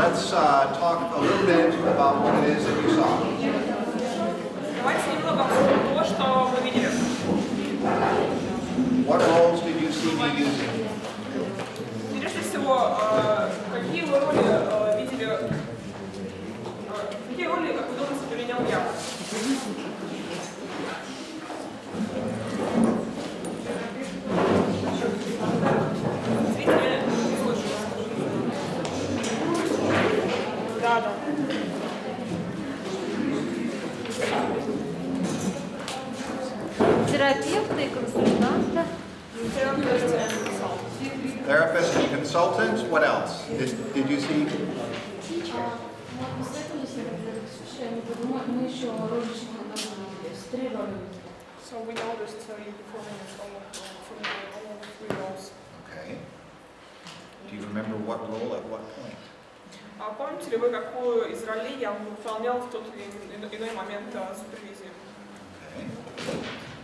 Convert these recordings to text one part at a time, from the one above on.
let's talk a little bit about what it is that you saw. Давайте немного обсудим то, что мы видели. What roles did you see me using? Прежде всего, какие вы роли видели, какие роли, как вы думаете, применял я? Зрители не слышат. Да. Терапевта и консультанта. Therapist and consultant. What else? Did you see? Мы встретились, например, мы еще роличных одновременно, с 3 роли. So we noticed you performing all three roles. Okay. Do you remember what role at what point? А помните ли вы, какую из ролей я выполнял в тот иной момент супервизии? Okay.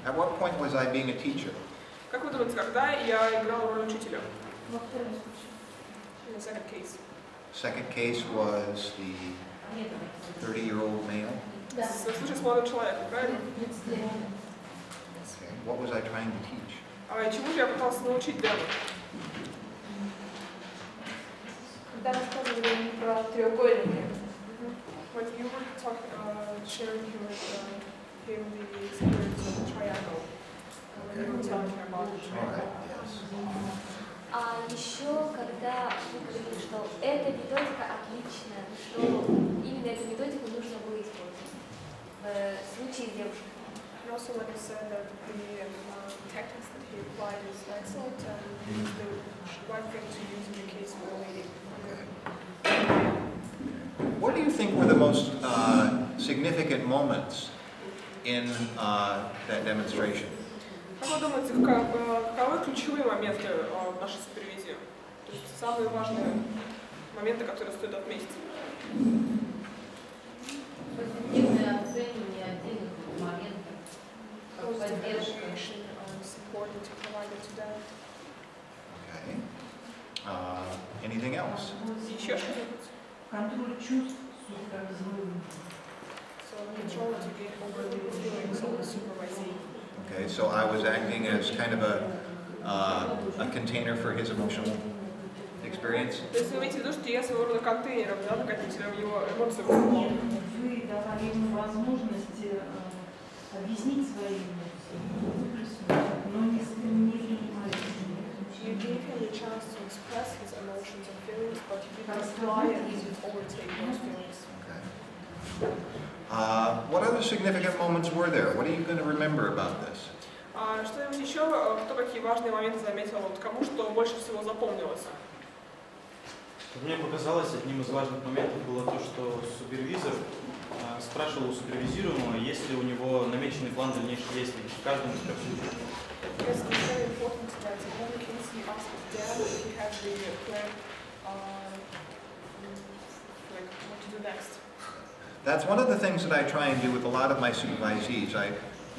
At what point was I being a teacher? Как вы думаете, когда я играл роль учителя? Во втором случае. In the second case. Second case was the 30-year-old male. Да. Случай с молодым человеком, правильно? 30-летний. Okay. What was I trying to teach? А чему же я пытался научить Дэну? Когда рассказывали про треугольники, When you were talking, sharing him the experience of the triangle, when you were telling him about the All right. triangle. Yes. А еще, когда вы говорили, что эта методика отличная, что именно эту методику нужно было использовать в случае с девушкой. And also when he said that the tactics that he applied is excellent and is the right thing to use in the case of a lady. What do you think were the most significant moments in that demonstration? Как вы думаете, каковы ключевые моменты в нашей супервизии? То есть самые важные моменты, которые стоит отметить? Позитивное оценивание отдельных моментов, как поддержка. Support that you provided to them. Okay. Anything else? Еще что-нибудь? Контроль чувств, супервизируемый. So control that you get over the feelings of the supervisee. Okay, so I was acting as kind of a container for his emotional experience. То есть вы имеете в виду, что я своего рода контейнером, да, накопителем его эмоций выступал? Вы давали ему возможность объяснить свои эмоции, выплеснуть, но не принимали You gave him the chance to express his emotions and feelings, but you didn't apply and he didn't overtake those feelings. Okay. What other significant moments were there? What are you going to remember about this? Что-нибудь еще, кто какие важные моменты заметил, вот кому что больше всего запомнилось? Мне показалось, одним из важных моментов было то, что супервизор спрашивал у супервизируемого, есть ли у него намеченный план дальнейших действий в каждом из трех случаев. Yes, it's very important that in every case he asks Dan if he has the plan, like what to do next. That's one of the things that I try and do with a lot of my supervisees.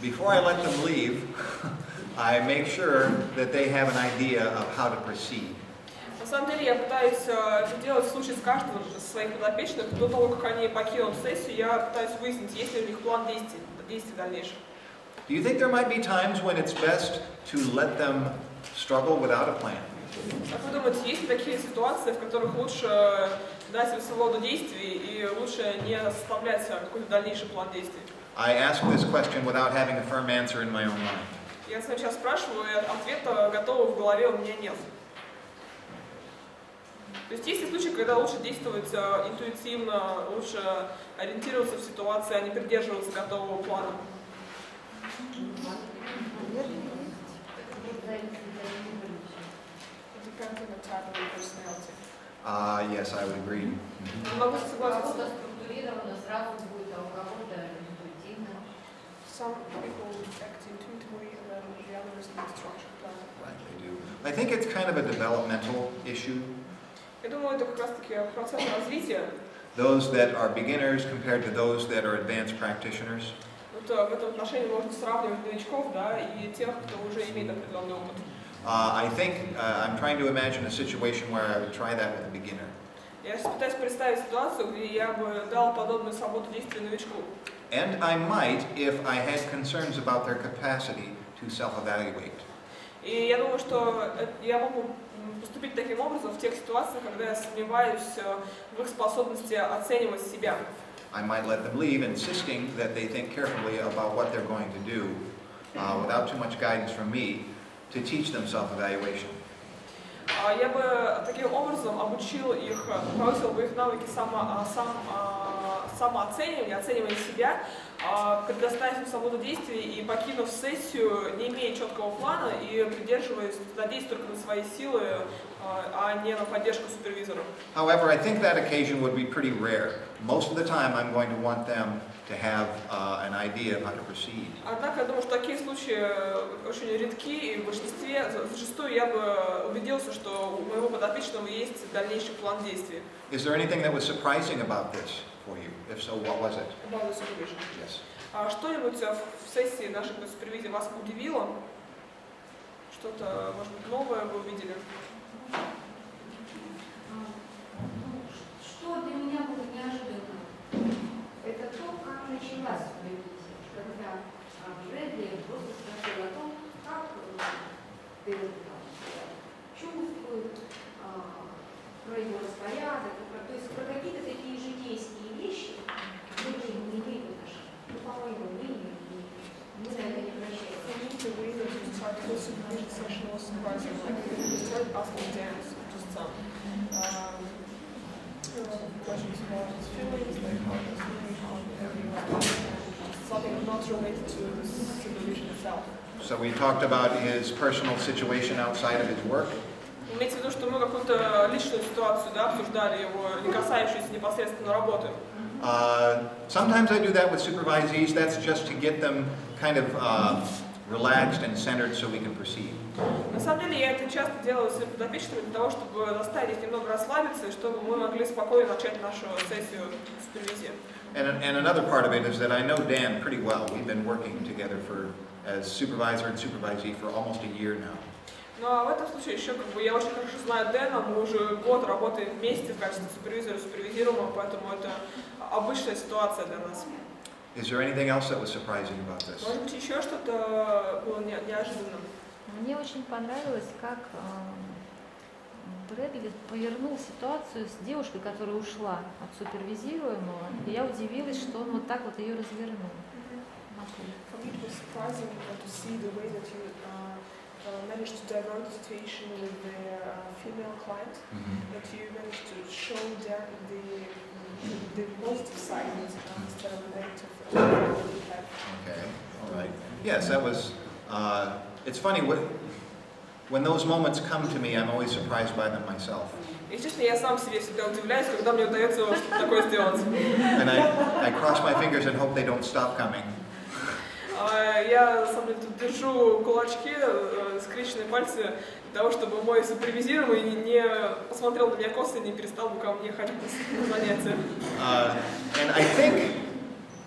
Before I let them leave, I make sure that they have an idea of how to proceed. На самом деле я пытаюсь это делать в случае с каждым из своих подопечных. До того, как они покинут сессию, я пытаюсь выяснить, есть ли у них план действий дальнейших. Do you think there might be times when it's best to let them struggle without a plan? Как вы думаете, есть ли такие ситуации, в которых лучше дать им свободу действий и лучше не составлять какой-то дальнейший план действий? I ask this question without having a firm answer in my own mind. Я сейчас спрашиваю, и ответа готового в голове у меня нет. То есть есть и случаи, когда лучше действовать интуитивно, лучше ориентироваться в ситуации, а не придерживаться готового плана. Depends on the type of your personality. Yes, I would agree. Могу У согласиться. кого-то структурировано сразу будет, а у кого-то интуитивно. Some people act intuitively and then the others need structured plan. Right, they do. I think it's kind of a developmental issue. Я думаю, это как раз-таки процесс развития. Those that are beginners compared to those that are advanced practitioners. Вот в этом отношении можно сравнивать новичков, да, и тех, кто уже имеет определенный опыт. I think I'm trying to imagine a situation where I would try that with a beginner. Я сейчас пытаюсь представить ситуацию, где я бы дал подобную свободу действий новичку. And I might if I had concerns about their capacity to self-evaluate. И я думаю, что я могу поступить таким образом в тех ситуациях, когда я сомневаюсь в их способности оценивать себя. I might let them leave, insisting that they think carefully about what they're going to do, without too much guidance from me, to teach them self-evaluation. Я бы таким образом обучил их, повысил бы их навыки самооценивания, оценивания себя, предоставив им свободу действий и покинув сессию, не имея четкого плана и придерживаясь, надеясь только на свои силы, а не на поддержку супервизора. However, I think that occasion would be pretty rare. Most of the time, I'm going to want them to have an idea of how to proceed. Однако я думаю, что такие случаи очень редки, и в большинстве, зачастую я бы убедился, что у моего подопечного есть дальнейший план действий. Is there anything that was surprising about this for you? If so, what was it? About the supervision. Yes. Что-нибудь в сессии нашей супервизии вас удивило? Что-то, может быть, новое вы увидели? Что для меня было неожиданно, это то, как началась супервизия, когда Брэдли просто спросил о том, как Дэн себя чувствует, про его распорядок, то есть про какие-то такие житейские вещи, которые не имеют отношения. Ну, по моему мнению, мы на это не обращаем. The reason to start the supervision session was surprising. We started asking Dan just some questions about his feelings, like how he's feeling, how everyone, something not related to the supervision itself. So we talked about his personal situation outside of his work. Имеется в виду, что мы какую-то личную ситуацию, да, обсуждали его, не касающуюся непосредственно работы. Sometimes I do that with supervisees. That's just to get them kind of relaxed and centered so we can proceed. На самом деле я это часто делаю с подопечными для того, чтобы заставить их немного расслабиться и чтобы мы могли спокойно начать нашу сессию супервизии. And another part of it is that I know Dan pretty well. We've been working together as supervisor and supervisee for almost a year now. Ну а в этом случае еще я очень хорошо знаю Дэна, мы уже год работаем вместе в качестве супервизора, супервизируемого, поэтому это обычная ситуация для нас. Is there anything else that was surprising about this? Может быть, еще что-то было неожиданным? Мне очень понравилось, как Брэдли повернул ситуацию с девушкой, которая ушла от супервизируемого, и я удивилась, что он вот так вот ее развернул. For me it was surprising to see the way that you managed to divert the situation with the female client, that you managed to show them the positive side instead of the negative that you have. Okay, all right. Yes, that was, it's funny, when those moments come to me, I'm always surprised by them myself. И, честно, я сам себе всегда удивляюсь, когда мне удается что-то такое сделать. And I cross my fingers and hope they don't stop coming. Я, на самом деле, тут держу кулачки, скрещенные пальцы, для того, чтобы мой супервизируемый не посмотрел на меня косо и не перестал бы ко мне ходить на занятия. And I think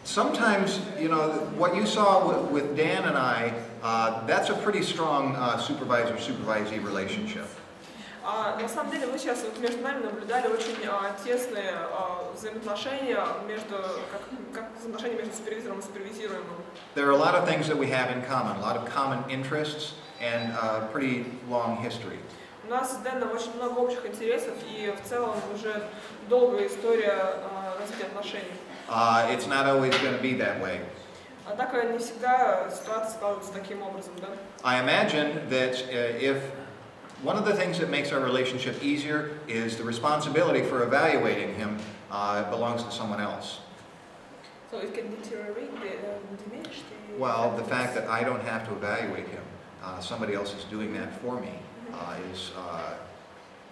sometimes, you know, what you saw with Dan and I, that's a pretty strong supervisor-supervisee relationship. На самом деле мы сейчас вот между нами наблюдали очень тесные взаимоотношения как взаимоотношения между супервизором и супервизируемым. There are a lot of things that we have in common, a lot of common interests and a pretty long history. У нас с Дэном очень много общих интересов и в целом уже долгая история развития отношений. It's not always going to be that way. Однако не всегда ситуация складывается таким образом, да? I imagine that if one of the things that makes our relationship easier is the responsibility for evaluating him belongs to someone else. So it can deteriorate, diminish the... Well, the fact that I don't have to evaluate him, somebody else is doing that for me,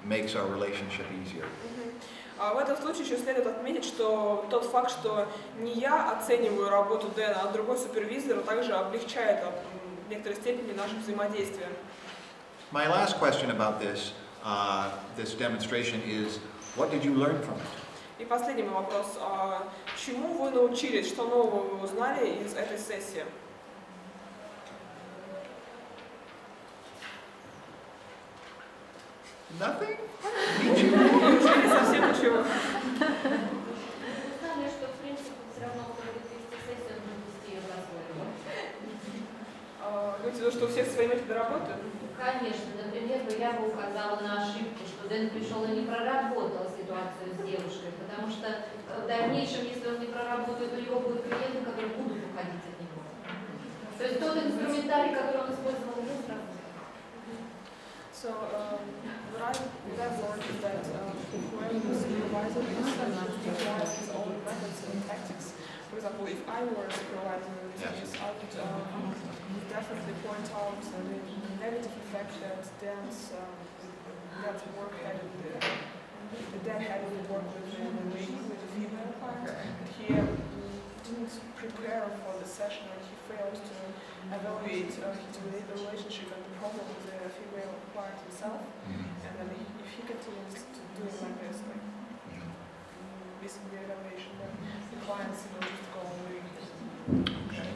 makes our relationship easier. В этом случае еще следует отметить, что тот факт, что не я оцениваю работу Дэна, а другой супервизор, также облегчает в некоторой степени наше взаимодействие. My last question about this demonstration is, what did you learn from it? И последний мой вопрос. Чему вы научились, что нового вы узнали из этой сессии? Nothing? Ничего? Неужели совсем ничего? доработаю. Конечно, например, я бы указала на ошибку, что Дэн пришел и не проработал ситуацию с девушкой, потому что в дальнейшем, если он не проработает, у него будут клиенты, которые будут уходить от него. То есть тот инструментарий, который он использовал, не сработал. So what I learned is that when the supervisor utilizes his own methods and tactics, for example, if I were a supervisor in this case, I would definitely point out the negative effect that Dan's work had in Dan had in the work with the lady, with the female client. He didn't prepare for the session, and he failed to evaluate his relationship and the problem with the female client himself. And then if he continues to do it like this, like missing the evaluation, then the clients will just go away. Okay.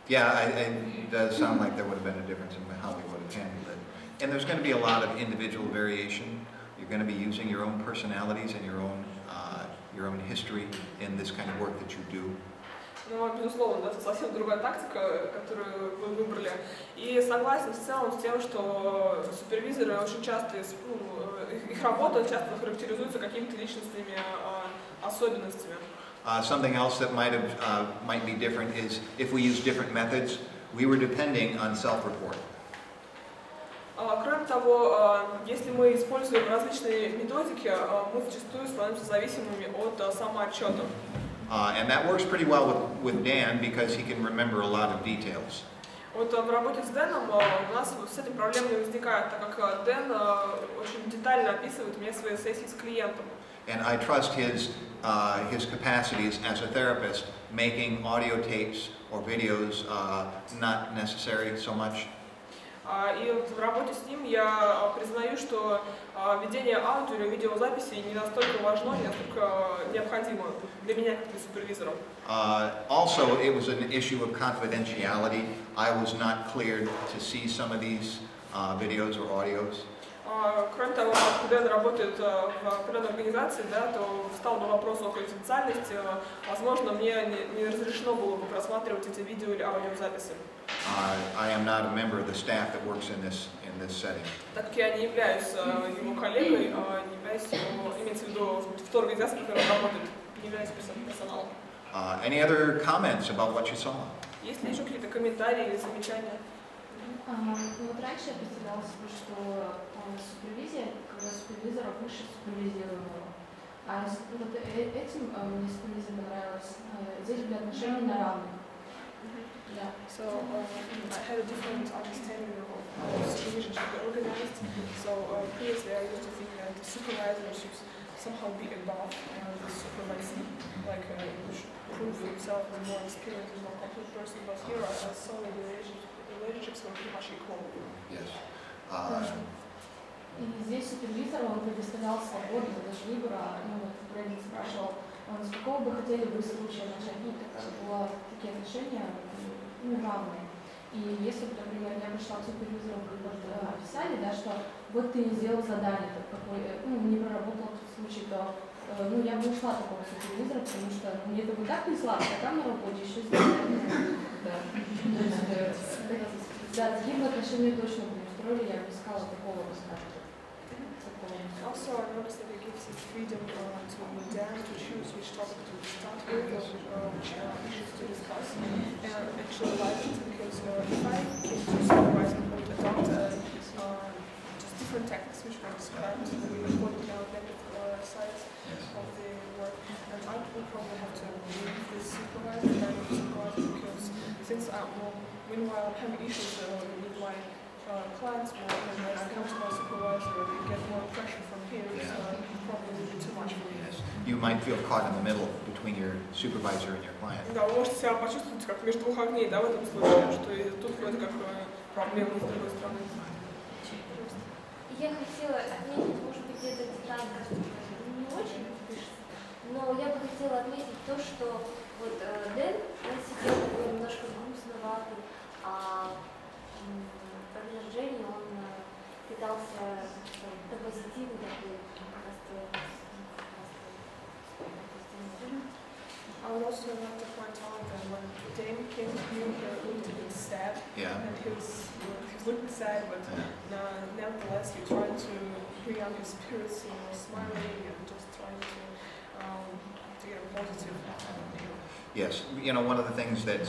Yeah, it does sound like there would have been a difference in how we would have handled it. And there's going to be a lot of individual variation. You're going to be using your own personalities and your own history in this kind of work that you do. Ну, безусловно, да, это совсем другая тактика, которую вы выбрали. И согласен в целом с тем, что супервизоры очень часто, их работа часто характеризуется какими-то личностными особенностями. Something else that might be different is if we use different methods, we were depending on self-report. Кроме того, если мы используем различные методики, мы зачастую становимся зависимыми от самоотчета. And that works pretty well with Dan because he can remember a lot of details. Вот в работе с Дэном у нас с этим проблем не возникает, так как Дэн очень детально описывает мне свои сессии с клиентом. And I trust his capacities as a therapist, making audio tapes or videos not necessary so much. И вот в работе с ним я признаю, что ведение аудио или видеозаписи не настолько важно, не настолько необходимо для меня как для супервизора. Also, it was an issue of confidentiality. I was not cleared to see some of these videos or audios. Кроме того, когда он работает в определенной организации, да, то встал на вопрос о конфиденциальности. Возможно, мне не разрешено было бы просматривать эти видео или аудиозаписи. I am not a member of the staff that works in this setting. Так как я не являюсь его коллегой, не являюсь его, имеется в виду в той организации, в которой он работает, не являюсь персоналом. Any other comments about what you saw? Есть ли еще какие-то комментарии или замечания? Вот раньше я представляла себе, что супервизия, когда супервизора выше супервизируемого. А вот этим мне супервизия понравилось. Здесь были отношения на равных. Да. So I had a different understanding of how supervision should be organized. So previously I used to think that the supervisor should somehow be above the supervisee, like he should prove himself as a more experienced and more complete person. But here I saw that the relationships were pretty much equal. Yes. И здесь супервизор, он предоставлял свободу, даже выбора. Ну вот Брэдин спрашивал, с какого бы хотели вы случая начать? Ну, было такие отношения, равные. И если бы, например, я пришла к супервизору, как вот описали, да, что вот ты не сделал задание, не проработал этот случай, то я бы ушла от такого супервизора, потому что мне это бы так не сладко, а там на работе еще сделать. Да, такие бы отношения точно бы устроили, я бы искала такого рассказа. Also, I noticed that it gives you freedom to Dan to choose which topic to start with or which issues to discuss. And actually, like it because if I came to supervise and would adopt just different tactics which were described, we were pointing out negative sides of the work, and I would probably have to leave this supervisor because since meanwhile I'm having issues with my clients more, and when I come to my supervisor and get more pressure from peers, probably will be too much for me. You might feel caught in the middle between your supervisor and your client. Да, вы можете себя почувствовать как между двух огней, да, в этом случае, что и тут вроде как проблемы с другой стороны. Я хотела отметить, может быть, эта деталька не очень пишется, но я бы хотела отметить то, что вот Дэн, он сидел такой немножко грустноватый, а Женя, он пытался до позитива такой would also like to point out that when Dan came to you, he looked a bit sad, Yeah. and he was looking sad, but nevertheless, you tried to bring up his spirits, smiling and just trying to get a positive view. Yes, one of the things that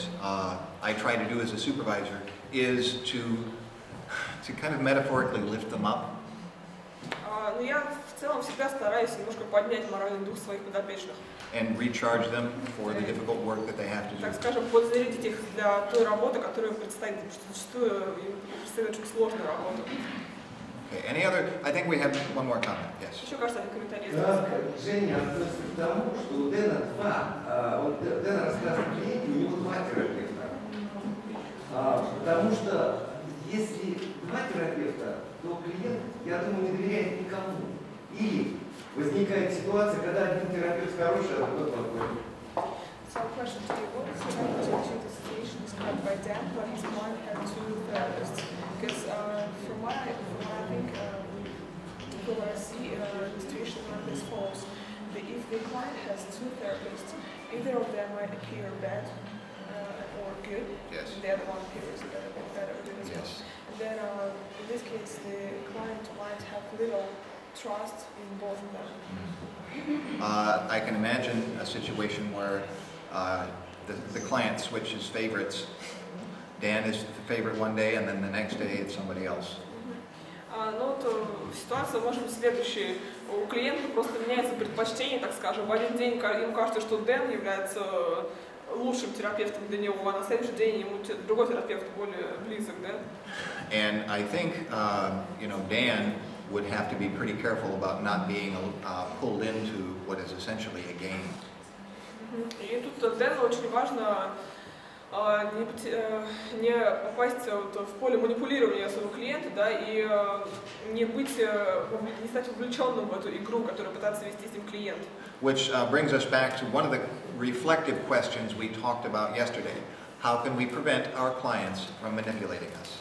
I try to do as a supervisor is to kind of metaphorically lift them up. Но я в целом всегда стараюсь немножко поднять моральный дух своих подопечных. And recharge them for the difficult work that they have to do. Так скажем, подзарядить их для той работы, которую предстоит, потому что зачастую им предстоит очень сложную работу. Okay, any other? I think we have one more comment. Yes. Еще, кажется, один комментарий. Как Женя относится к тому, что у Дэна Дэн рассказывает клиенте, у него 2 терапевта. Потому что если 2 терапевта, то клиент, я думаю, не доверяет никому. Или возникает ситуация, когда один терапевт хороший, а другой плохой. So, question to you: what is your attitude to the situation described by Dan, where his client had 2 therapists? Because from what I think, from what I see, the situation is as follows: if the client has 2 therapists, either of them might appear bad or good, Yes. and the other one appears better or good as well. Yes. And then, in this case, the client might have little trust in both of them. I can imagine a situation where the client switches favorites. Dan is the favorite one day, and then the next day it's somebody else. Ну, то ситуация может быть следующей. У клиента просто меняется предпочтение, так скажем. В один день ему кажется, что Дэн является лучшим терапевтом для него, а на следующий день ему другой терапевт более близок, да? And I think, Dan would have to be pretty careful about not being pulled into what is essentially a game. И тут Дэну очень важно не попасть в поле манипулирования своего клиента, да, и не стать вовлеченным в эту игру, которую пытается вести с ним клиент. Which brings us back to one of the reflective questions we talked about yesterday. How can we prevent our clients from manipulating us?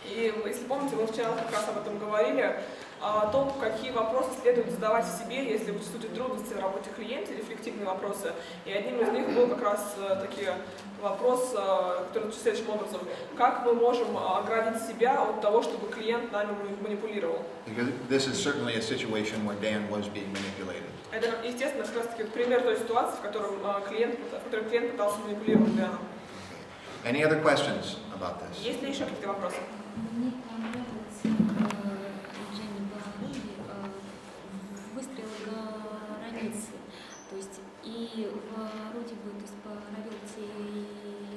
И если помните, мы вчера как раз об этом говорили, о том, какие вопросы следует задавать в себе, если существуют трудности в работе клиента, рефлективные вопросы. И одним из них был как раз вопрос, который звучит следующим образом: как мы можем оградить себя от того, чтобы клиент нами манипулировал? Because this is certainly a situation where Dan was being manipulated. Это, естественно, как раз таки пример той ситуации, в которой клиент пытался манипулировать Дэном. Any other questions about this? Есть ли еще какие-то вопросы? Мне понравилось, как Женя Баруби выстроила границы. То есть и вроде бы, то есть провел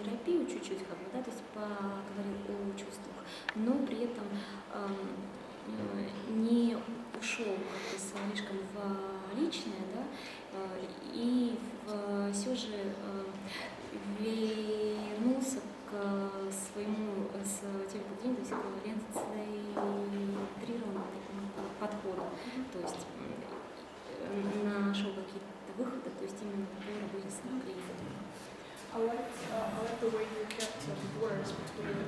терапию чуть-чуть, как бы, да, то есть поговорил о чувствах, но при этом не ушел как-то слишком в личное, да, и все же вернулся к своему терапевту, то есть к эквивалентированному такому подходу, то есть нашел какие-то выходы, то есть именно по работе с клиентом. I like the way you kept the borders between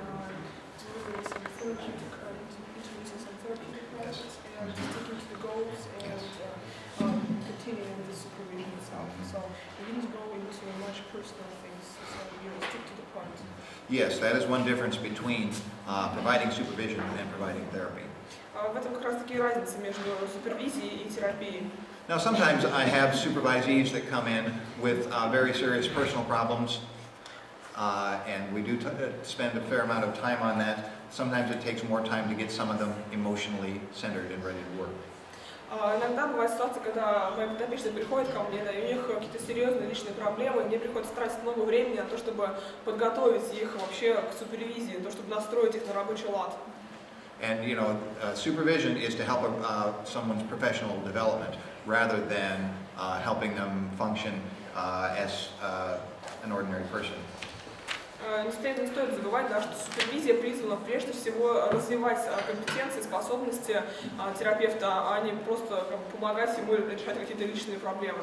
delivering some therapeutic, introducing some therapeutic methods and sticking to the goals and continuing the supervision itself. So you didn't go into much personal things, so you stick to the point. Yes, that is one difference between providing supervision and providing therapy. В этом как раз таки разница между супервизией и терапией. Now, sometimes I have supervisees that come in with very serious personal problems, and we do spend a fair amount of time on that. Sometimes it takes more time to get some of them emotionally centered and ready to work. Иногда бывает ситуация, когда мои подопечные приходят ко мне, да, и у них какие-то серьезные личные проблемы, и мне приходится тратить много времени на то, чтобы подготовить их вообще к супервизии, на то, чтобы настроить их на рабочий лад. And supervision is to help someone's professional development rather than helping them function as an ordinary person. Не стоит забывать, да, что супервизия призвана прежде всего развивать компетенции, способности терапевта, а не просто помогать ему решать какие-то личные проблемы.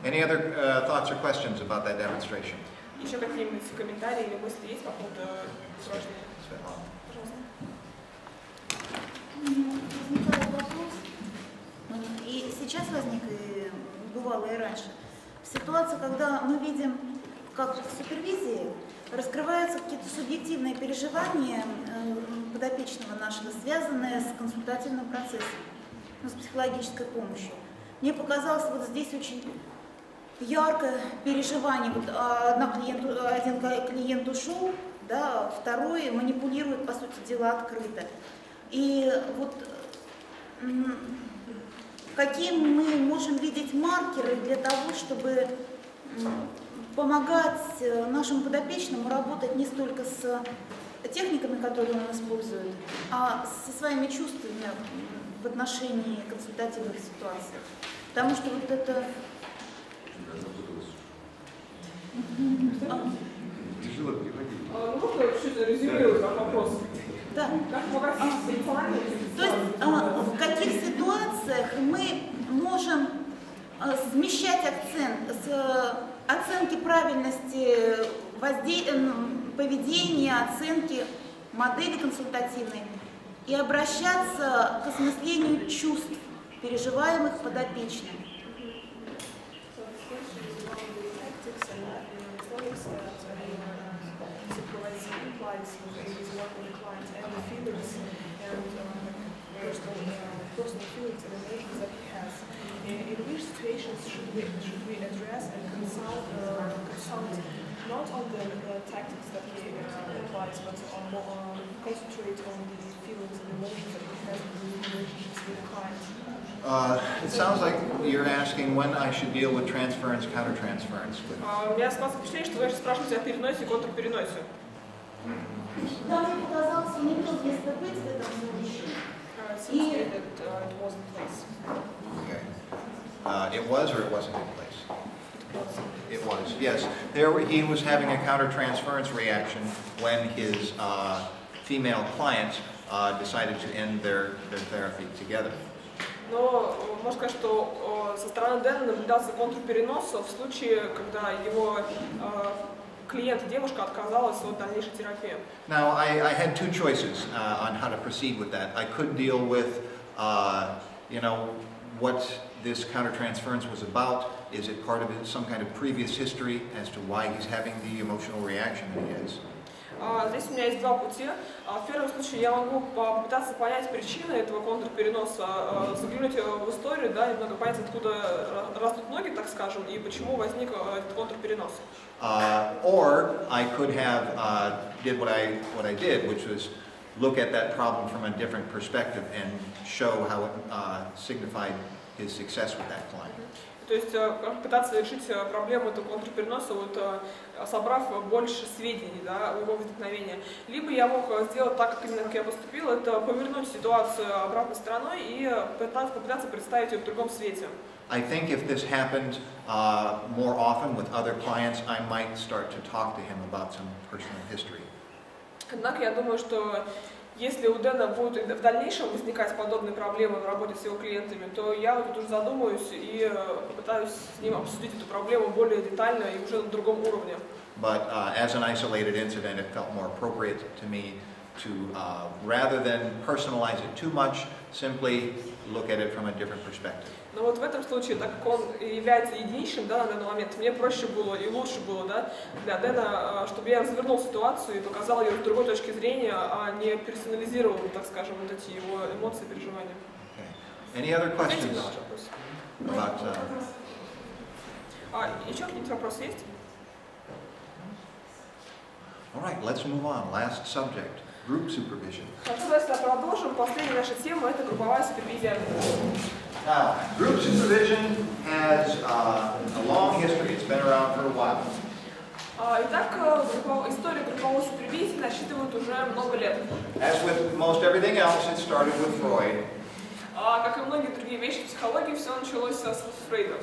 Any other thoughts or questions about that demonstration? Еще какие-нибудь комментарии или мысли есть по поводу упражнения? Svetlana. Пожалуйста. Возникал вопрос, и сейчас возник, и бывало и раньше. В ситуация, когда мы видим, как в супервизии раскрываются какие-то субъективные переживания подопечного нашего, связанные с консультативным процессом, с психологической помощью. Мне показалось вот здесь очень яркое переживание. Вот один клиент ушел, да, второй манипулирует, по сути дела, открыто. И вот какие мы можем видеть маркеры для того, чтобы помогать нашему подопечному работать не столько с техниками, которые он использует, а со своими чувствами в отношении консультативных ситуаций. Потому что вот это... Можно чуть резюмировать ваш вопрос? Да. Как помогать эмоционально? То есть в каких ситуациях мы можем смещать акцент с оценки правильности поведения, оценки модели консультативной и обращаться к осмыслению чувств, переживаемых подопечным. Personal feelings and emotions that he has. In which situations should we address and consult not on the tactics that he applies, but on concentrate on the feelings and emotions that he has in his relationships with clients? It sounds like you're asking when I should deal with transference, countertransference. У меня складывается впечатление, что вы спрашиваете о переносе и контрпереносе. Да, мне показалось, он имел место быть в этом случае. It wasn't in place. Okay. It was or it wasn't in place? It was, yes. He was having a countertransference reaction when his female clients decided to end their therapy together. Но можно сказать, что со стороны Дэна наблюдался контрперенос в случае, когда его клиент и девушка отказалась от дальнейшей терапии. Now, I had two choices on how to proceed with that. I could deal with, what this countertransference was about. Is it part of some kind of previous history as to why he's having the emotional reaction that he is? Здесь у меня есть два пути. В первом случае я могу попытаться понять причины этого контрпереноса, заглянуть в историю, да, немного понять, откуда растут ноги, так скажем, и почему возник этот контрперенос. Or I could have did what I did, which was look at that problem from a different perspective and show how it signified his success with that client. То есть пытаться решить проблему этого контрпереноса, собрав больше сведений, да, о его возникновении. Либо я мог сделать так, как я поступил, это повернуть ситуацию обратной стороной и попытаться представить ее в другом свете. I think if this happened more often with other clients, I might start to talk to him about some personal history. Однако я думаю, что если у Дэна будут в дальнейшем возникать подобные проблемы в работе с его клиентами, то я вот уже задумаюсь и попытаюсь с ним обсудить эту проблему более детально и уже на другом уровне. But as an isolated incident, it felt more appropriate to me to, rather than personalize it too much, simply look at it from a different perspective. Но вот в этом случае, так как он является единичным, да, на данный момент, мне проще было и лучше было, да, для Дэна, чтобы я развернул ситуацию и показал ее с другой точки зрения, а не персонализировал, так скажем, вот эти его эмоции, переживания. Okay. Any other questions about? Еще какие-нибудь вопросы есть? All right, let's move on. Last subject, group supervision. Хорошо, давайте продолжим. Последняя наша тема – это групповая супервизия. Now, group supervision has a long history. It's been around for a while. Итак, история групповой супервизии насчитывает уже много лет. As with most everything else, it started with Freud. Как и многие другие вещи в психологии, все началось с Фрейда.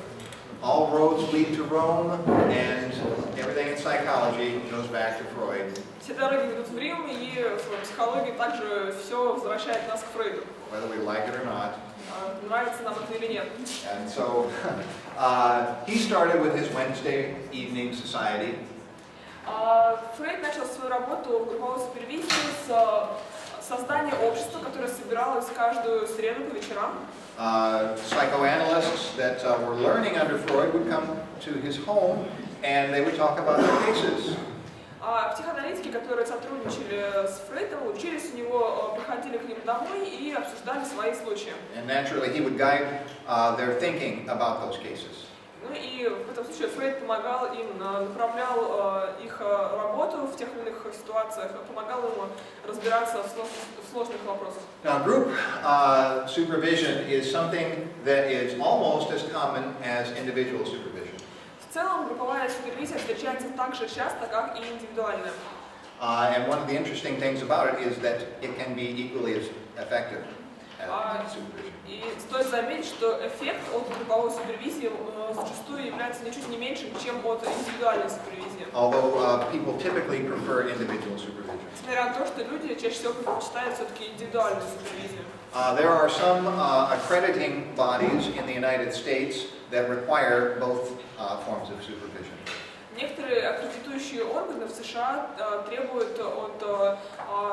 All roads lead to Rome, and everything in psychology goes back to Freud. Все дороги ведут в Рим, и в психологии также все возвращает нас к Фрейду. Whether we like it or not. Нравится нам это или нет. And so he started with his Wednesday evening society. Фрейд начал свою работу в групповой супервизии с создание общества, которое собиралось каждую среду по вечерам. Psychoanalysts that were learning under Freud would come to his home and they would talk about their cases. Психоаналитики, которые сотрудничали с Фрейдом, учились у него, приходили к нему домой и обсуждали свои случаи. And naturally he would guide their thinking about those cases. Ну и в этом случае Фрейд помогал им, направлял их работу в тех или иных ситуациях, помогал им разбираться в сложных вопросах. Now, group supervision is something that is almost as common as individual supervision. В целом групповая супервизия встречается так же часто, как и индивидуальная. And one of the interesting things about it is that it can be equally as effective as supervision. И стоит заметить, что эффект от групповой супервизии зачастую является ничуть не меньшим, чем от индивидуальной супервизии. Although people typically prefer individual supervision. Несмотря на то, что люди чаще всего предпочитают все-таки индивидуальную супервизию. There are some accrediting bodies in the United States that require both forms of supervision. Некоторые аккредитующие органы в США требуют от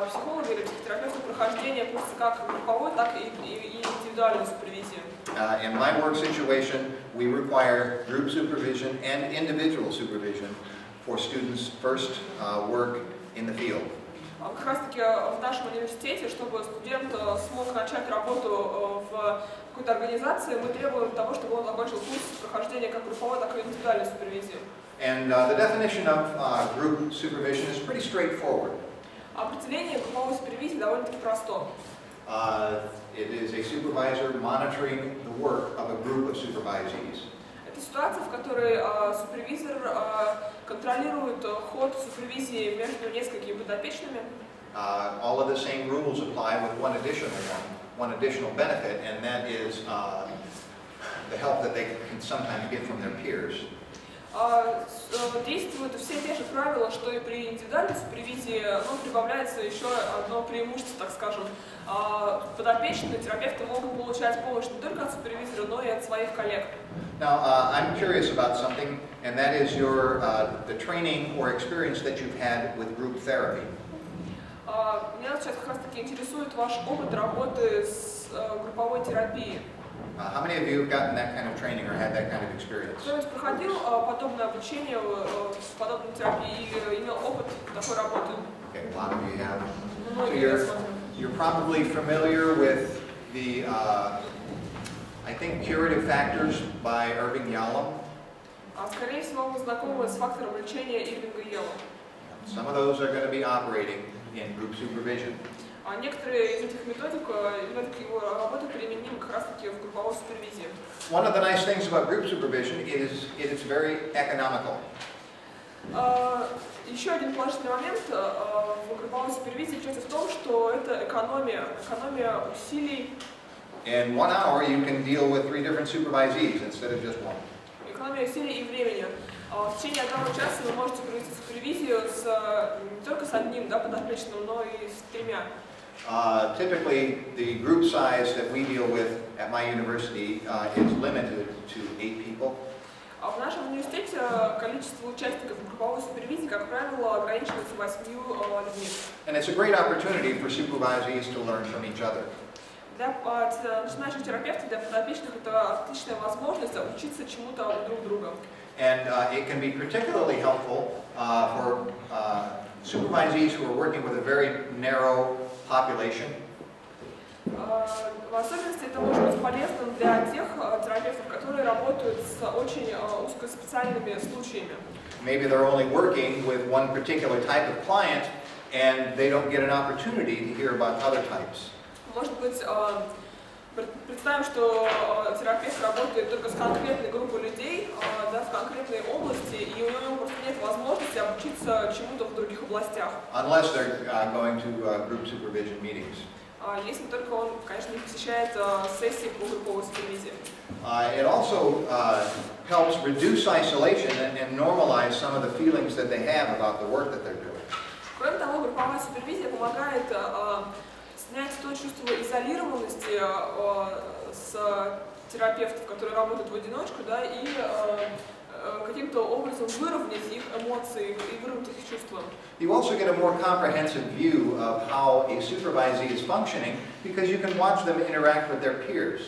психолога или психотерапевта прохождения курса как групповой, так и индивидуальной супервизии. In my work situation, we require group supervision and individual supervision for students' first work in the field. Как раз таки в нашем университете, чтобы студент смог начать работу в какой-то организации, мы требуем того, чтобы он закончил курс прохождения как групповой, так и индивидуальной супервизии. And the definition of group supervision is pretty straightforward. Определение групповой супервизии довольно-таки просто. It is a supervisor monitoring the work of a group of supervisees. Это ситуация, в которой супервизор контролирует ход супервизии между несколькими подопечными. All of the same rules apply with one additional benefit, and that is the help that they can sometimes get from their peers. Действуют все те же правила, что и при индивидуальной супервизии, но прибавляется еще одно преимущество, так скажем. Подопечные терапевты могут получать помощь не только от супервизора, но и от своих коллег. Now, I'm curious about something, and that is the training or experience that you've had with group therapy. Меня сейчас как раз таки интересует ваш опыт работы с групповой терапией. How many of you have gotten that kind of training or had that kind of experience? Кто-нибудь проходил подобное обучение, подобной терапии или имел опыт такой работы? Okay, a lot of you have. So Многие you're probably familiar with the, I think, Curative Factors by Irving Yalom. Скорее всего, вы знакомы с фактором лечения Ирвинга Йелла. Some of those are going to be operating in group supervision. Некоторые из этих методик его работы применимы как раз таки в групповой супервизии. One of the nice things about group supervision is it's very economical. Еще один положительный момент в групповой супервизии заключается в том, что это экономия усилий. In 1 hour, you can deal with 3 different supervisees instead of just one. Экономия усилий и времени. В течение 1 часа вы можете провести супервизию не только с одним подопечным, но и с 3. Typically, the group size that we deal with at my university is limited to 8 people. В нашем университете количество участников в групповой супервизии, как правило, ограничивается 8 людьми. And it's a great opportunity for supervisees to learn from each other. Для начинающих терапевтов, для подопечных это отличная возможность учиться чему-то у друг друга. And it can be particularly helpful for supervisees who are working with a very narrow population. В особенности это может быть полезным для тех терапевтов, которые работают с очень узкоспециальными случаями. Maybe they're only working with one particular type of client and they don't get an opportunity to hear about other types. Может быть, представим, что терапевт работает только с конкретной группой людей, в конкретной области, и у него просто нет возможности обучиться чему-то в других областях. Unless they're going to group supervision meetings. Если только он, конечно, не посещает сессии по групповой супервизии. It also helps reduce isolation and normalize some of the feelings that they have about the work that they're doing. Кроме того, групповая супервизия помогает снять то чувство изолированности, с терапевтов, которые работают в одиночку, да, и каким-то образом выровнять их эмоции и выровнять их чувства. You also get a more comprehensive view of how a supervisee is functioning because you can watch them interact with their peers.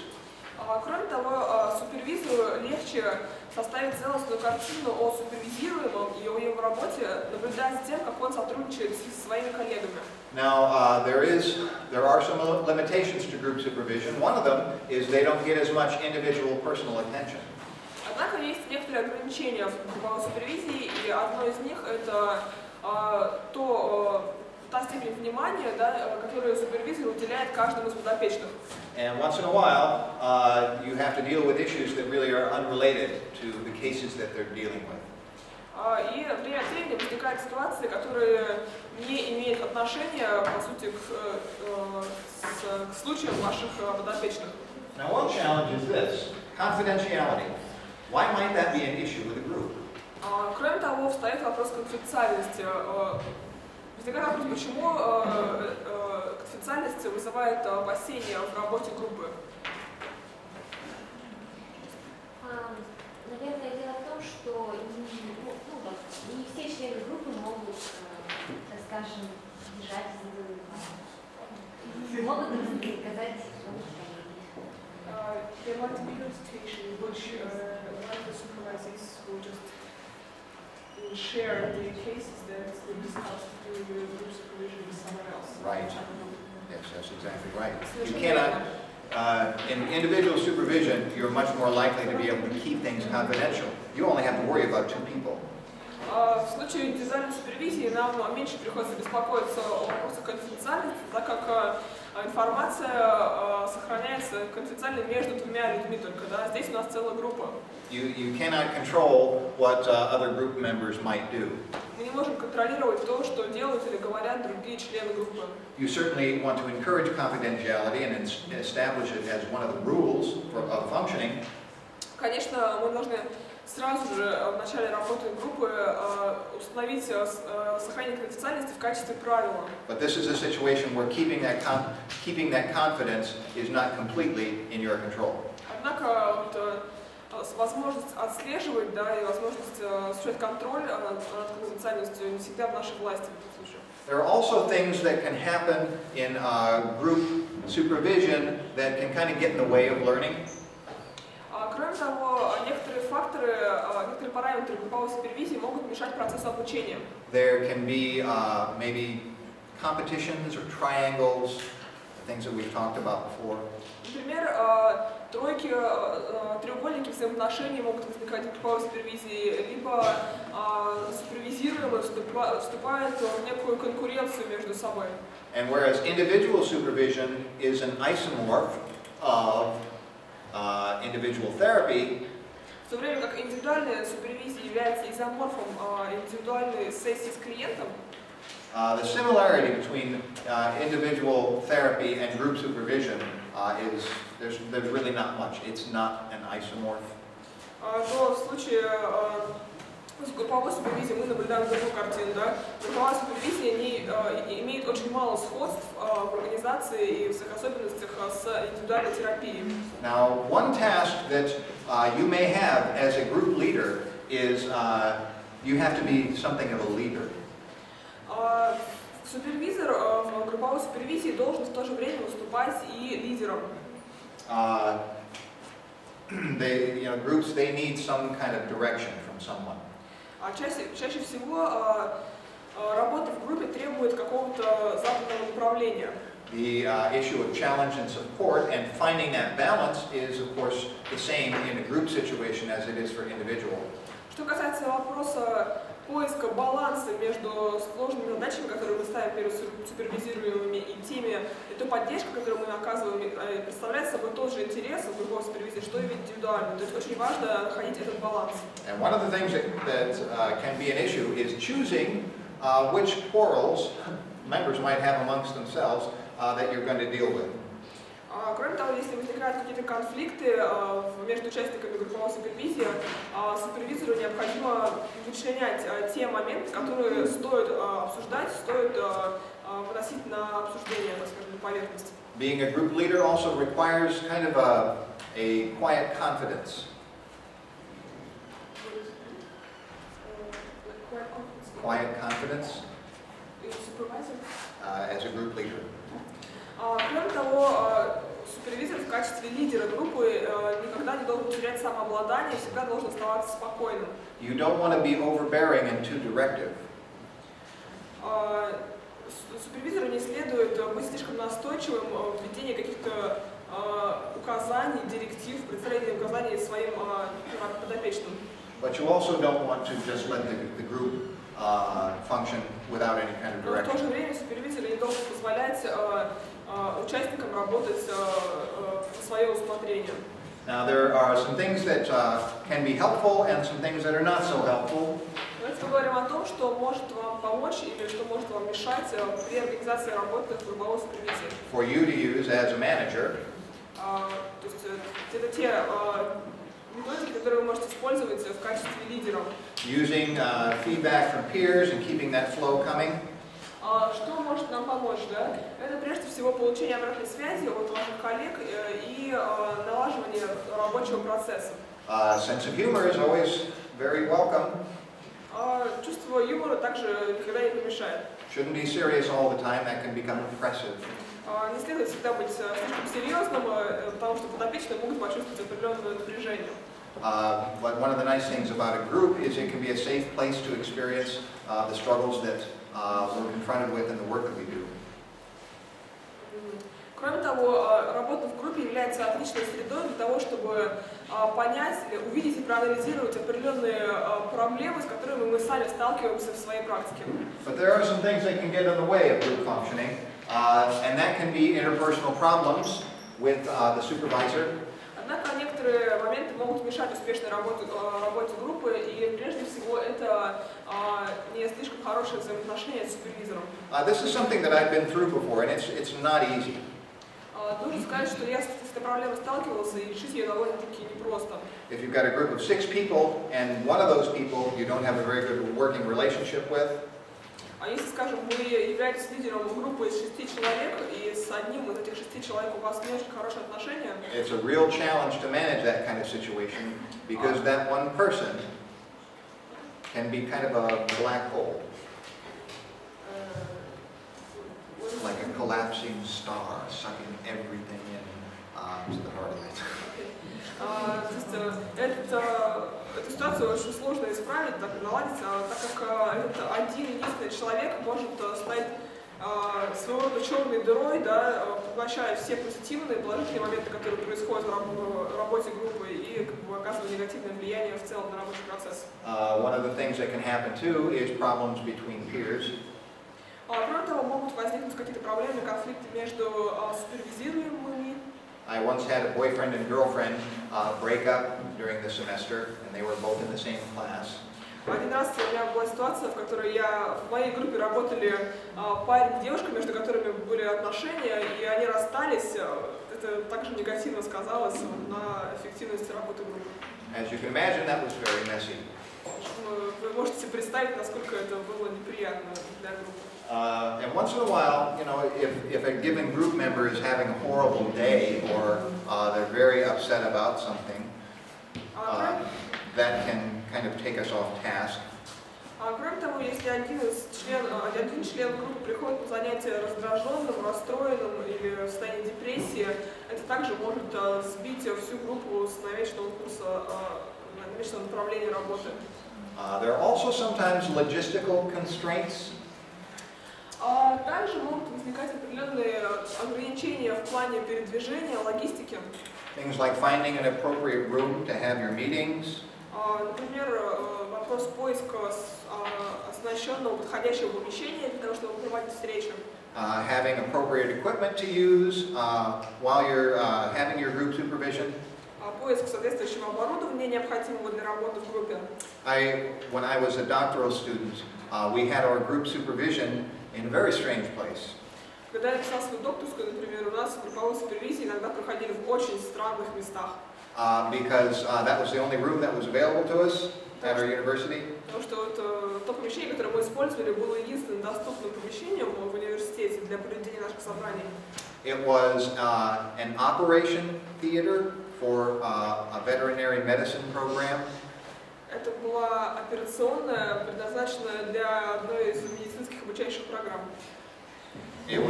Кроме того, супервизору легче составить целостную картину о супервизируемом и о его работе, наблюдая за тем, как он сотрудничает со своими коллегами. Now, there are some limitations to group supervision. One of them is they don't get as much individual personal attention. Однако есть некоторые ограничения в групповой супервизии, и одно из них это та степень внимания, да, которую супервизор уделяет каждому из подопечных. And once in a while, you have to deal with issues that really are unrelated to the cases that they're dealing with. И время от времени возникают ситуации, которые не имеют отношения, по сути, к случаям ваших подопечных. Now, one challenge is this: confidentiality. Why might that be an issue with a group? Кроме того, встает вопрос конфиденциальности. Возникает вопрос, почему конфиденциальность вызывает опасения в работе группы. Наверное, дело в том, что не все члены группы могут, так скажем, бежать из головы. Могут сказать своих коллег. There might be a situation in which one of the supervisors will just share the cases that were discussed during the group supervision with someone else. Right. Yes, that's exactly right. You cannot, in individual supervision, you're much more likely to be able to keep things confidential. You only have to worry about 2 people. В случае индивидуальной супервизии нам меньше приходится беспокоиться о вопросах конфиденциальности, так как информация сохраняется конфиденциально между 2 людьми только. Да? Здесь у нас целая группа. You cannot control what other group members might do. Мы не можем контролировать то, что делают или говорят другие члены группы. You certainly want to encourage confidentiality and establish it as one of the rules of functioning. Конечно, мы должны сразу же в начале работы группы установить сохранение конфиденциальности в качестве правила. But this is a situation where keeping that confidence is not completely in your control. Однако возможность отслеживать, да, и возможность осуществлять контроль над конфиденциальностью не всегда в нашей власти в этом случае. There are also things that can happen in group supervision that can kind of get in the way of learning. Кроме того, некоторые факторы, некоторые параметры групповой супервизии могут мешать процессу обучения. There can be maybe competitions or triangles, things that we've talked about before. Например, тройки, треугольники взаимоотношений могут возникать в групповой супервизии, либо супервизируемые вступают в некую конкуренцию между собой. And whereas individual supervision is an isomorph of individual therapy, В то время как индивидуальная супервизия является изоморфом индивидуальной сессии с клиентом, the similarity between individual therapy and group supervision is there's really not much. It's not an isomorph. то в случае с групповой супервизией мы наблюдаем другую картину. Да? Групповая супервизия имеет очень мало сходств в организации и в своих особенностях с индивидуальной терапией. Now, one task that you may have as a group leader is you have to be something of a leader. Супервизор в групповой супервизии должен в то же время выступать и лидером. Groups, they need some kind of direction from someone. Чаще всего работа в группе требует какого-то западного направления. The issue of challenge and support and finding that balance is, of course, the same in a group situation as it is for individual. Что касается вопроса поиска баланса между сложными задачами, которые мы ставим перед супервизируемыми, и той поддержкой, которую мы оказываем, представляет собой тот же интерес в групповой супервизии, что и в индивидуальном. То есть очень важно находить этот баланс. And one of the things that can be an issue is choosing which quarrels members might have amongst themselves that you're going to deal with. Кроме того, если возникают какие-то конфликты между участниками групповой супервизии, супервизору необходимо вычленять те моменты, которые стоит обсуждать, стоит выносить на обсуждение, так скажем, на поверхность. Being a group leader also requires kind of a quiet confidence. Quiet confidence as a group leader. Кроме того, супервизор в качестве лидера группы никогда не должен терять самообладание, всегда должен оставаться спокойным. You don't want to be overbearing and too directive. Супервизору не следует быть слишком настойчивым в введении каких-то указаний, директив, представления указаний своим подопечным. But you also don't want to just let the group function without any kind of Но в то же direction. время супервизор не должен позволять участникам работать по своему усмотрению. Now there are some things that can be helpful and some things that are not so helpful. Давайте поговорим о том, что может вам помочь или что может вам мешать при организации работы в групповой супервизии. For you to use as a manager. То есть это те методики, которые вы можете использовать в качестве лидера. Using feedback from peers and keeping that flow coming. Что может нам помочь, да? Это прежде всего получение обратной связи от ваших коллег и налаживание рабочего процесса. Sense of humor is always very welcome. Чувство юмора также никогда не помешает. Shouldn't be serious all the time, that can become oppressive. Не следует всегда быть слишком серьезным, потому что подопечные могут почувствовать определенное напряжение. But one of the nice things about a group is it can be a safe place to experience the struggles that we're confronted with in the work that we do. Кроме того, работа в группе является отличной средой для того, чтобы понять, увидеть и проанализировать определенные проблемы, с которыми мы сами сталкиваемся в своей практике. But there are some things that can get in the way of group functioning, and that can be interpersonal problems with the supervisor. Однако некоторые моменты могут мешать успешной работе группы, и прежде всего это не слишком хорошие взаимоотношения с супервизором. This is something that I've been through before, and it's not easy. Должен сказать, что я с этой проблемой сталкивался, и решить ее довольно-таки непросто. If you've got a group of 6 people, and one of those people you don't have a very good working relationship with, А если, скажем, вы являетесь лидером группы из 6 человек, и с одним из этих 6 человек у вас не очень хорошие отношения, it's a real challenge to manage that kind of situation, because that one person can be kind of a black hole, like a collapsing star sucking everything in to the heart of it. Эту ситуацию очень сложно исправить, так наладить, так как этот один единственный человек может стать своего рода черной дырой, да, поглощая все позитивные, положительные моменты, которые происходят в работе группы, и оказывая негативное влияние в целом на рабочий процесс. One of the things that can happen too is problems between peers. Кроме того, могут возникнуть какие-то проблемы, конфликты между супервизируемыми. I once had a boyfriend and girlfriend break up during the semester, and they were both in the same class. Один раз у меня была ситуация, в которой в моей группе работали парень и девушка, между которыми были отношения, и они расстались. Это также негативно сказалось на эффективности работы группы. As you can imagine, that was very messy. Вы можете себе представить, насколько это было неприятно для группы. And once in a while, you know, if a given group member is having a horrible day or they're very upset about something, that can kind of take us off task. Кроме того, если один член группы приходит на занятие раздраженным, расстроенным или в состоянии депрессии, это также может сбить всю группу с намеченного курса, намеченного направления работы. There are also sometimes logistical constraints. Также могут возникать определенные ограничения в плане передвижения, логистики. Things like finding an appropriate room to have your meetings. Например, вопрос поиска оснащенного подходящего помещения для того, чтобы проводить встречи. Having appropriate equipment to use while you're having your group supervision. Поиск соответствующего оборудования, необходимого для работы в группе. When I was a doctoral student, we had our group supervision in a very strange place. Когда я писал свою докторскую, например, у нас групповые супервизии иногда проходили в очень странных местах. Because that was the only room that was available to us at our university. Потому что то помещение, которое мы использовали, было единственным доступным помещением в университете для проведения наших собраний. It was an operation theater for a veterinary medicine program. Это была операционная, предназначенная для одной из медицинских обучающих программ. It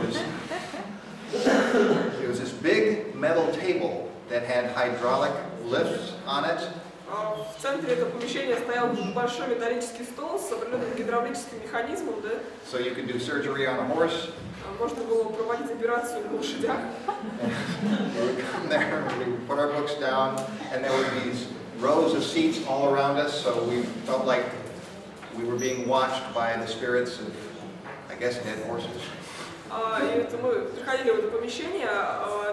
was this big metal table that had hydraulic lifts on it. В центре этого помещения стоял большой металлический стол с определенным гидравлическим механизмом, да? So you could do surgery on a horse. Можно было проводить операцию на лошадях. We would come there, we would put our books down, and there would be these rows of seats all around us, so we felt like we were being watched by the spirits of, I guess, dead horses. И это мы приходили в это помещение,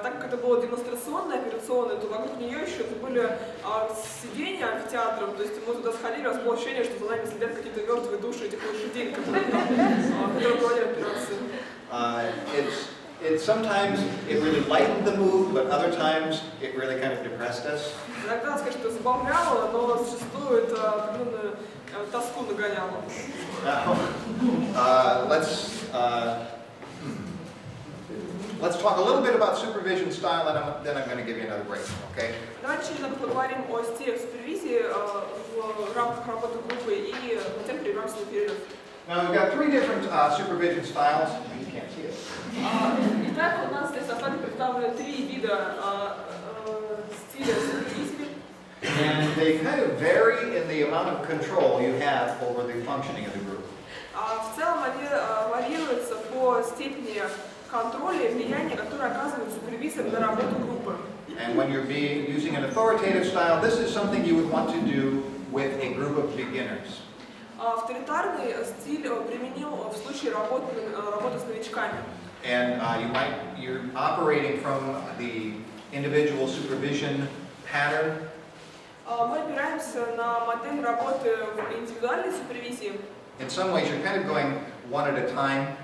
так как это было демонстрационное, операционное, то вокруг нее еще были сиденья амфитеатром, то есть мы туда сходили, у нас было ощущение, что за нами следят какие-то мертвые души этих лошадей, которые проводили операцию. Sometimes it really lightened the mood, but other times it really kind of depressed us. Иногда, скажем, это забавляло, но зачастую это определенную тоску нагоняло. Let's talk a little bit about supervision style, and then I'm going to give you another break, okay? Давайте немного поговорим о стилях супервизии в рамках работы группы и затем прервемся на перерыв. Now we've got three different supervision styles. You can't see it. Итак, у нас здесь на слайде представлены три вида стиля супервизии. And they kind of vary in the amount of control you have over the functioning of the group. В целом они варьируются по степени контроля и влияния, которое оказывает супервизор на работу группы. And when you're using an authoritative style, this is something you would want to do with a group of beginners. Авторитарный стиль применил в случае работы с новичками. And you're operating from the individual supervision pattern. Мы опираемся на модель работы в индивидуальной супервизии. In some ways, you're kind of going one at a time,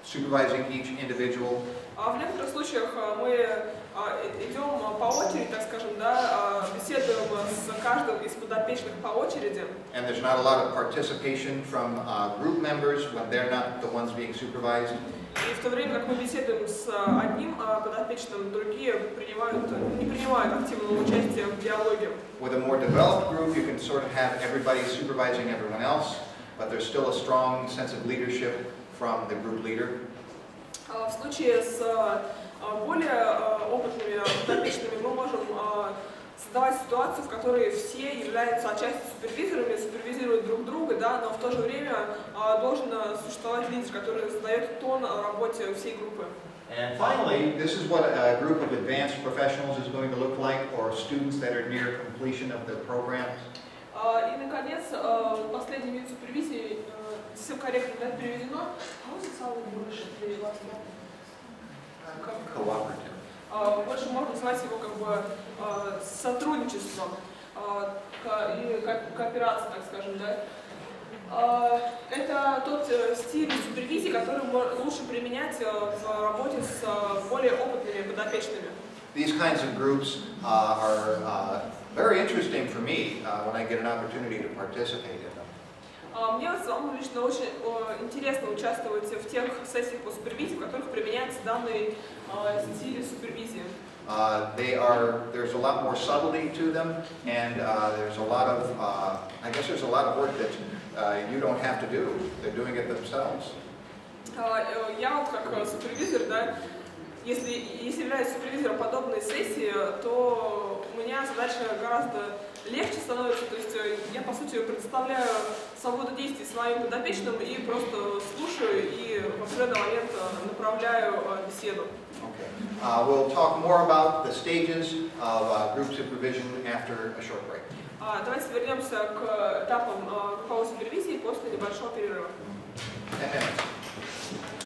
supervising each individual. В некоторых случаях мы идем по очереди, так скажем, да, беседуем с каждым из подопечных по очереди. And there's not a lot of participation from group members when they're not the ones being supervised. И в то время, как мы беседуем с одним подопечным, другие не принимают активного участия в диалоге. With a more developed group, you can sort of have everybody supervising everyone else, but there's still a strong sense of leadership from the group leader. В случае с более опытными подопечными мы можем создавать ситуацию, в которой все являются отчасти супервизорами, супервизируют друг друга, да, но в то же время должен существовать лидер, который задает тон работе всей группы. And finally, this is what a group of advanced professionals is going to look like, or students that are near completion of their programs. И, наконец, последний вид супервизии, совсем корректно переведено. Больше Cooperative. Больше можно назвать его как бы сотрудничеством и кооперацией, так скажем, да. Это тот стиль супервизии, который лучше применять в работе с более опытными подопечными. These kinds of groups are very interesting for me when I get an opportunity to participate in them. Мне самому лично очень интересно участвовать в тех сессиях по супервизии, в которых применяется данный стиль супервизии. There's a lot more subtlety to them, and there's a lot of, I guess there's a lot of work that you don't have to do. They're doing it themselves. Я вот как супервизор, да, если являюсь супервизором подобной сессии, то у меня задача гораздо легче становится, то есть я по сути предоставляю свободу действий своим подопечным и просто слушаю и в определенный момент направляю беседу. Okay. We'll talk more about the stages of group supervision after a short break. Давайте вернемся к этапам групповой супервизии после небольшого перерыва.